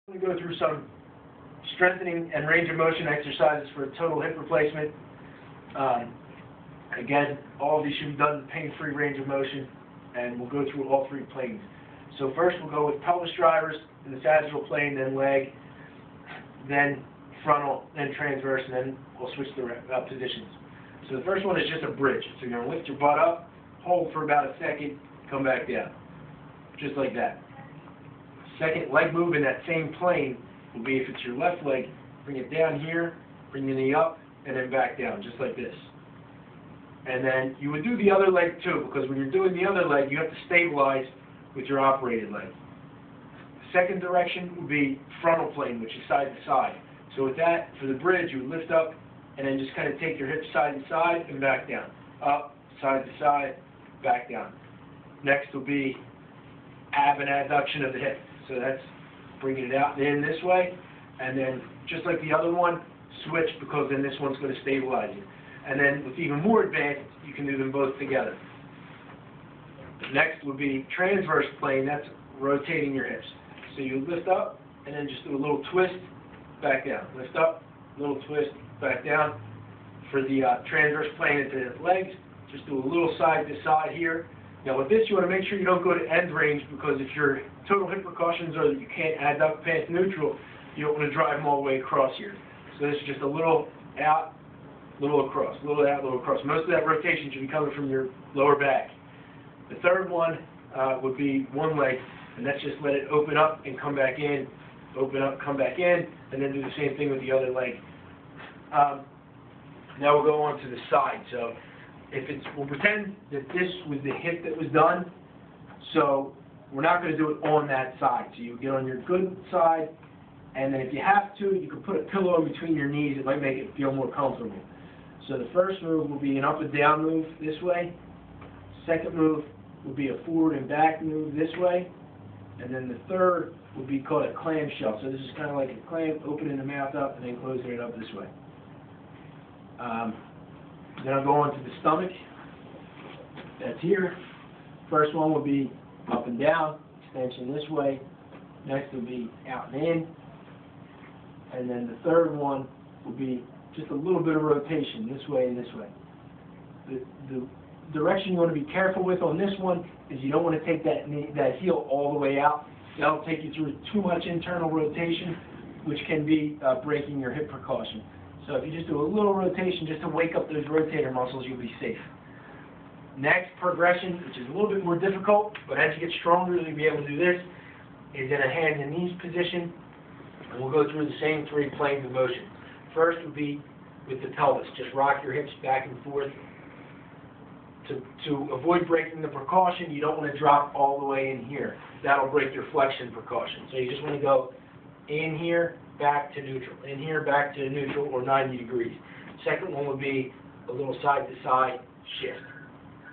We go through some strengthening and range of motion exercises for total hip replacement. Again, all of these should be done in pain-free range of motion, and we'll go through all three planes. So first we'll go with pelvis drivers in the sagittal plane, then leg, then frontal, then transverse, and then we'll switch the positions. So the first one is just a bridge. So you're going to lift your butt up, hold for about a second, come back down, just like that. Second leg move in that same plane will be, if it's your left leg, bring it down here, bring the knee up, and then back down, just like this. And then you would do the other leg too, because when you're doing the other leg, you have to stabilize with your operated leg. Second direction would be frontal plane, which is side to side. So with that, for the bridge, you would lift up and then just kind of take your hips side to side and back down. Up, side to side, back down. Next will be ab and adduction of the hip. So that's bringing it out and in this way, and then just like the other one, switch, because then this one's going to stabilize you. And then with even more advanced, you can do them both together. Next would be transverse plane. That's rotating your hips. So you lift up and then just do a little twist, back down. Lift up, little twist, back down. For the transverse plane into the legs, just do a little side to side here. Now with this, you want to make sure you don't go to end range, because if your total hip precautions are that you can't adduct past neutral, you don't want to drive them all the way across here. So this is just a little out, little across, little out, little across. Most of that rotation should be coming from your lower back. The third one would be one leg, and that's just let it open up and come back in, open up, come back in, and then do the same thing with the other leg. Now we'll go on to the side. So we'll pretend that this was the hip that was done, so we're not going to do it on that side. So you get on your good side, and then if you have to, you can put a pillow in between your knees. It might make it feel more comfortable. So the first move will be an up and down move this way. Second move will be a forward and back move this way. And then the third will be called a clamshell. So this is kind of like a clam, opening the mouth up and then closing it up this way. Then I'll go on to the stomach. That's here. First one will be up and down, extension this way. Next will be out and in. And then the third one will be just a little bit of rotation this way and this way. The direction you want to be careful with on this one is you don't want to take that heel all the way out. That'll take you through too much internal rotation, which can be breaking your hip precaution. So if you just do a little rotation just to wake up those rotator muscles, you'll be safe. Next progression, which is a little bit more difficult, but as you get stronger, you'll be able to do this, is in a hands and knees position, and we'll go through the same three planes of motion. First would be with the pelvis. Just rock your hips back and forth. To avoid breaking the precaution, you don't want to drop all the way in here. That'll break your flexion precaution. So you just want to go in here, back to neutral. In here, back to neutral, or 90 degrees. Second one would be a little side-to-side shift.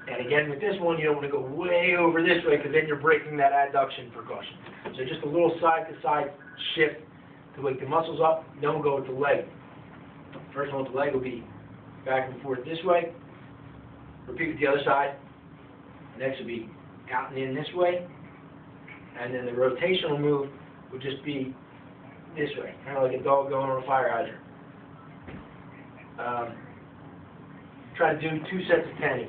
And again, with this one, you don't want to go way over this way, because then you're breaking that adduction precaution. So just a little side-to-side shift to wake the muscles up. Then we'll go with the leg. First one with the leg will be back and forth this way. Repeat with the other side. Next will be out and in this way. And then the rotational move would just be this way, kind of like a dog going on a fire hydrant. Try to do 2 sets of 10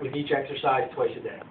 with each exercise twice a day.